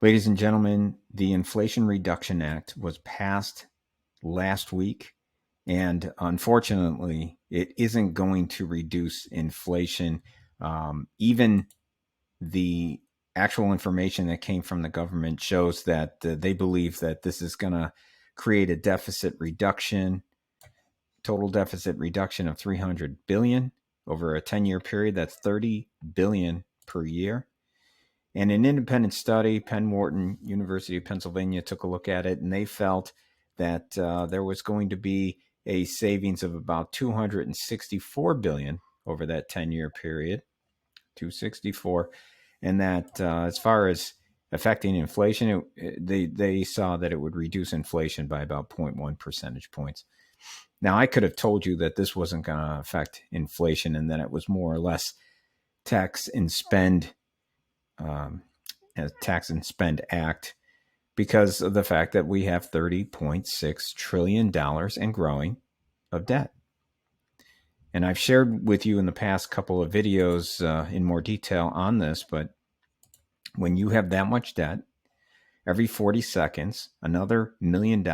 Ladies and gentlemen, the Inflation Reduction Act was passed last week, and unfortunately, it isn't going to reduce inflation. Even the actual information that came from the government shows that they believe that this is going to create a total deficit reduction of 300 billion over a 10-year period. That's 30 billion per year. And an independent study, Penn Wharton, University of Pennsylvania, took a look at it, and they felt that there was going to be a savings of about 264 billion over that 10-year period, 264, and that as far as affecting inflation, they saw that it would reduce inflation by about 0.1 percentage points. Now, I could have told you that this wasn't going to affect inflation and that it was more or less tax and spend act because of the fact that we have $30.6 trillion and growing of debt. And I've shared with you in the past couple of videos in more detail on this, but when you have that much debt, every 40 seconds, another $1 million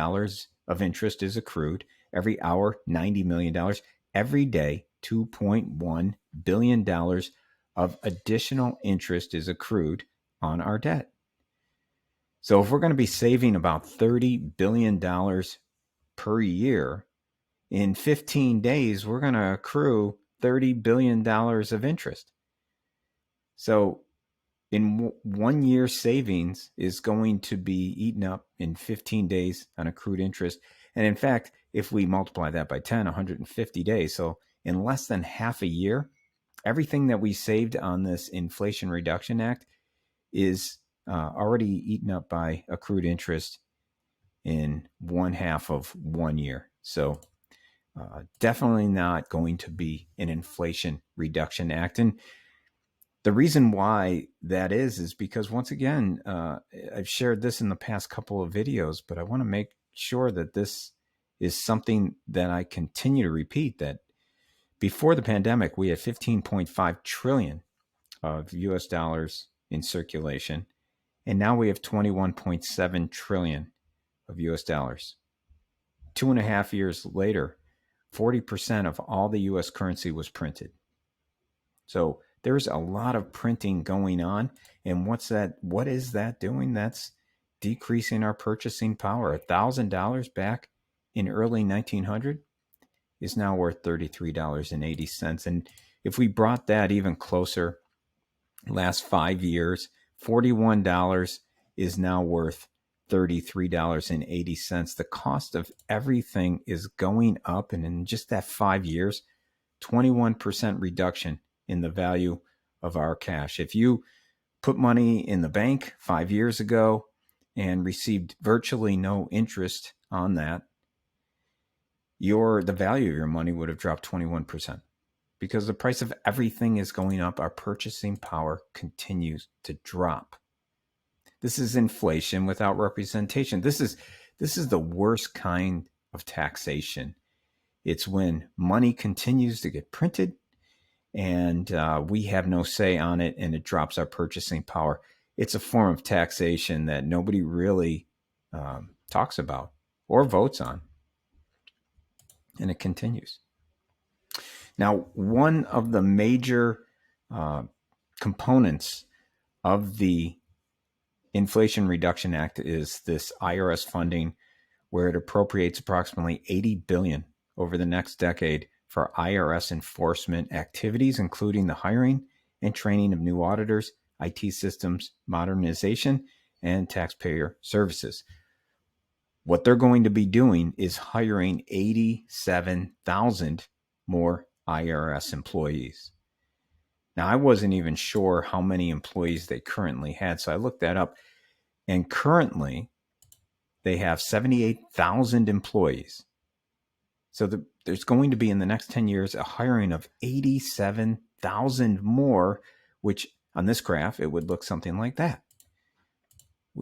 of interest is accrued. Every hour, $90 million. Every day, $2.1 billion of additional interest is accrued on our debt. So if we're going to be saving about $30 billion per year, in 15 days, we're going to accrue $30 billion of interest. So in 1 year, savings is going to be eaten up in 15 days on accrued interest. And in fact, if we multiply that by 10, 150 days. So in less than half a year, everything that we saved on this Inflation Reduction Act is already eaten up by accrued interest in 1/2 of 1 year. So definitely not going to be an Inflation Reduction Act. And the reason why that is because, once again, I've shared this in the past couple of videos, but I want to make sure that this is something that I continue to repeat, that before the pandemic, we had 15.5 trillion of US dollars in circulation, and now we have 21.7 trillion of US dollars. 2.5 years later, 40% of all the US currency was printed. So there's a lot of printing going on. And what is that doing? That's decreasing our purchasing power. $1,000 back in early 1900 is now worth $33.80. And if we brought that even closer, last 5 years, $41 is now worth $33.80. The cost of everything is going up. And in just that 5 years, 21% reduction in the value of our cash. If you put money in the bank 5 years ago and received virtually no interest on that, the value of your money would have dropped 21%. Because the price of everything is going up, our purchasing power continues to drop. This is inflation without representation. This is the worst kind of taxation. It's when money continues to get printed and we have no say on it, and it drops our purchasing power. It's a form of taxation that nobody really talks about or votes on. And it continues. Now, one of the major components of the Inflation Reduction Act is this IRS funding, where it appropriates approximately $80 billion over the next decade for IRS enforcement activities, including the hiring and training of new auditors, IT systems modernization, and taxpayer services. What they're going to be doing is hiring 87,000 more IRS employees. Now, I wasn't even sure how many employees they currently had, so I looked that up. And currently, they have 78,000 employees. So there's going to be, in the next 10 years, a hiring of 87,000 more, which on this graph, it would look something like that.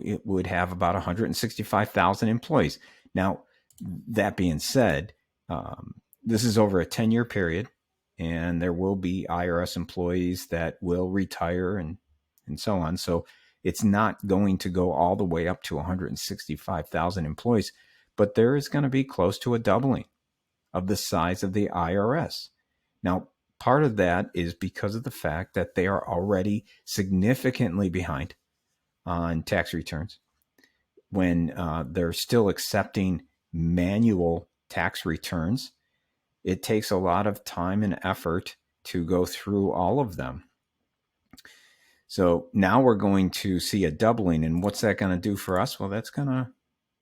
It would have about 165,000 employees. Now, that being said, this is over a 10-year period, and there will be IRS employees that will retire and so on. So It's not going to go all the way up to 165,000 employees, but there is going to be close to a doubling of the size of the IRS. Now, part of that is because of the fact that they are already significantly behind on tax returns when they're still accepting manual tax returns. It takes a lot of time and effort to go through all of them. So now we're going to see a doubling, and what's that going to do for us? Well, that's going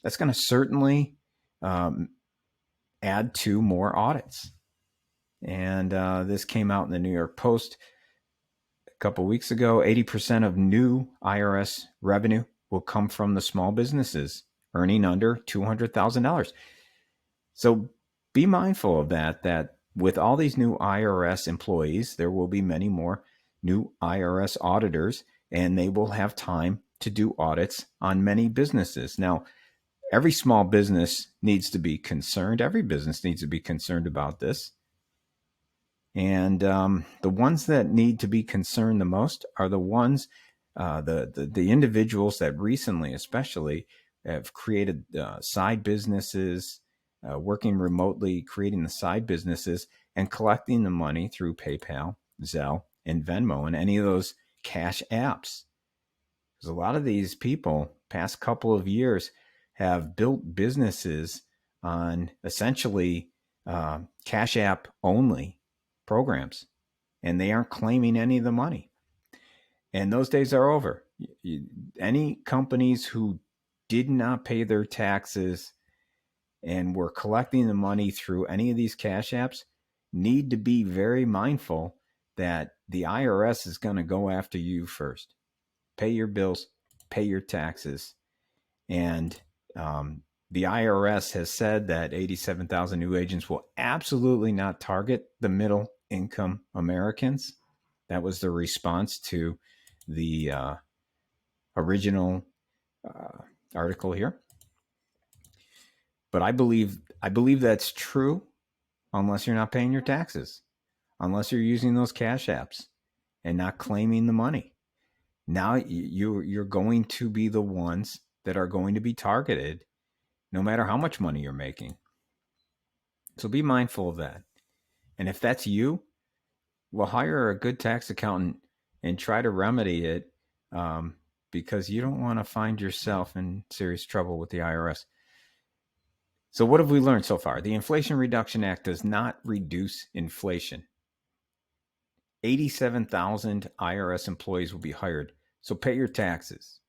to certainly add to more audits. And this came out in the New York Post a couple of weeks ago. 80% of new IRS revenue will come from the small businesses earning under $200,000. So be mindful of that with all these new IRS employees, there will be many more new IRS auditors, and they will have time to do audits on many businesses. Now, every small business needs to be concerned. Every business needs to be concerned about this. And the ones that need to be concerned the most are the ones, the individuals that recently, especially, have created side businesses, working remotely, creating the side businesses, and collecting the money through PayPal, Zelle, and Venmo, and any of those cash apps. Because a lot of these people, past couple of years, have built businesses on essentially cash app only programs, and they aren't claiming any of the money. And those days are over. Any companies who did not pay their taxes and were collecting the money through any of these cash apps need to be very mindful that the IRS is going to go after you first. Pay your bills, pay your taxes. And the IRS has said that 87,000 new agents will absolutely not target the middle income Americans. That was the response to the original article here. But I believe that's true unless you're not paying your taxes, unless you're using those cash apps and not claiming the money. Now you're going to be the ones that are going to be targeted no matter how much money you're making. So be mindful of that. And if that's you, well, hire a good tax accountant and try to remedy it, because you don't want to find yourself in serious trouble with the IRS. So what have we learned so far? The Inflation Reduction Act does not reduce inflation. 87,000 IRS employees will be hired, so pay your taxes.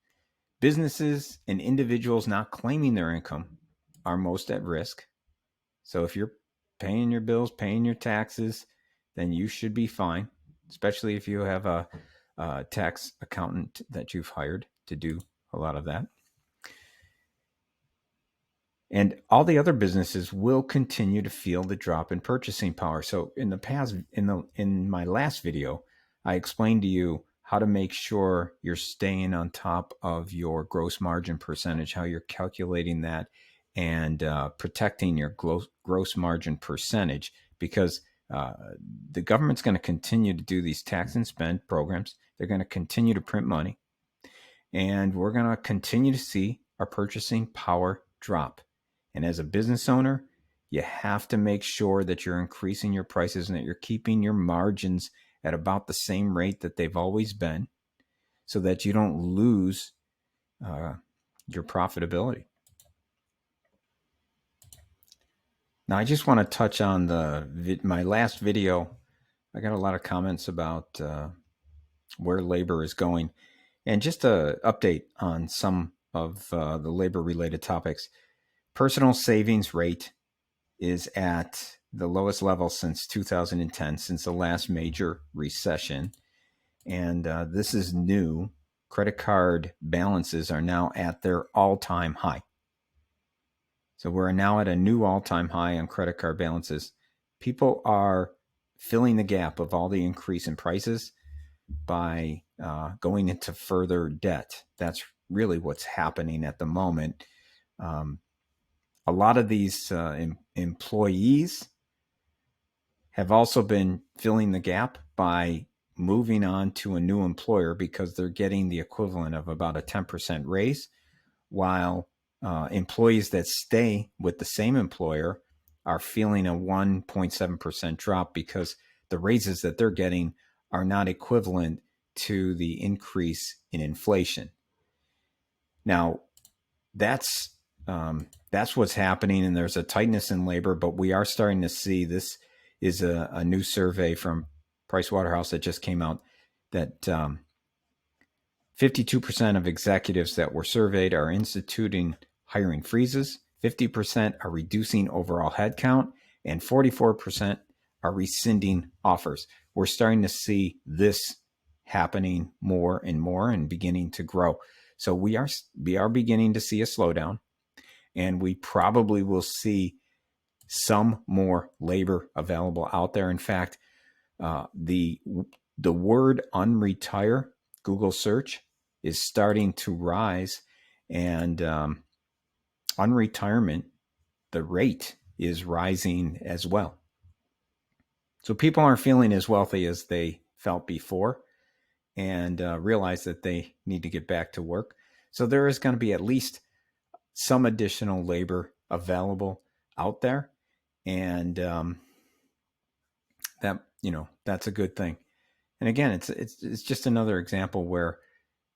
Businesses and individuals not claiming their income are most at risk. So if you're paying your bills, paying your taxes, then you should be fine, especially if you have a tax accountant that you've hired to do a lot of that. And all the other businesses will continue to feel the drop in purchasing power. So in the past, in my last video, I explained to you how to make sure you're staying on top of your gross margin percentage, how you're calculating that, and protecting your gross margin percentage, because the government's going to continue to do these tax and spend programs. They're going to continue to print money, and we're going to continue to see our purchasing power drop. And as a business owner, you have to make sure that you're increasing your prices and that you're keeping your margins at about the same rate that they've always been, so that you don't lose your profitability. Now, I just want to touch on my last video. I got a lot of comments about where labor is going, and just an update on some of the labor-related topics. Personal savings rate is at the lowest level since 2010, since the last major recession. And this is new. Credit card balances are now at their all-time high. So we're now at a new all-time high on credit card balances. People are filling the gap of all the increase in prices by going into further debt. That's really what's happening at the moment. A lot of these employees have also been filling the gap by moving on to a new employer because they're getting the equivalent of about a 10% raise, while employees that stay with the same employer are feeling a 1.7% drop because the raises that they're getting are not equivalent to the increase in inflation. Now, that's what's happening, and there's a tightness in labor, but we are starting to see, this is a new survey from Pricewaterhouse that just came out, that 52% of executives that were surveyed are instituting hiring freezes, 50% are reducing overall headcount, and 44% are rescinding offers. We're starting to see this happening more and more and beginning to grow. So we are beginning to see a slowdown, and we probably will see some more labor available out there. In fact, the word unretire, Google search, is starting to rise, and unretirement, the rate is rising as well. So people aren't feeling as wealthy as they felt before, and realize that they need to get back to work. So there is going to be at least some additional labor available out there, and that's a good thing. And again, it's just another example where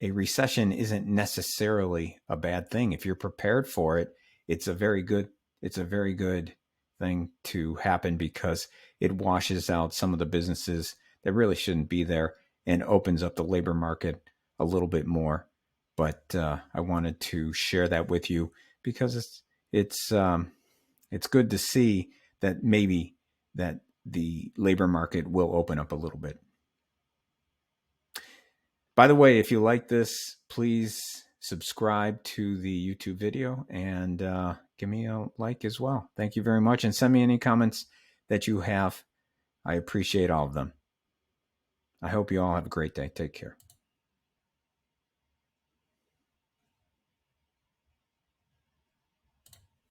a recession isn't necessarily a bad thing. If you're prepared for it, it's a very good thing to happen, because it washes out some of the businesses that really shouldn't be there and opens up the labor market a little bit more. But I wanted to share that with you because it's good to see that maybe that the labor market will open up a little bit. By the way, if you like this, please subscribe to the YouTube video and give me a like as well. Thank you very much. And send me any comments that you have. I appreciate all of them. I hope you all have a great day. Take care.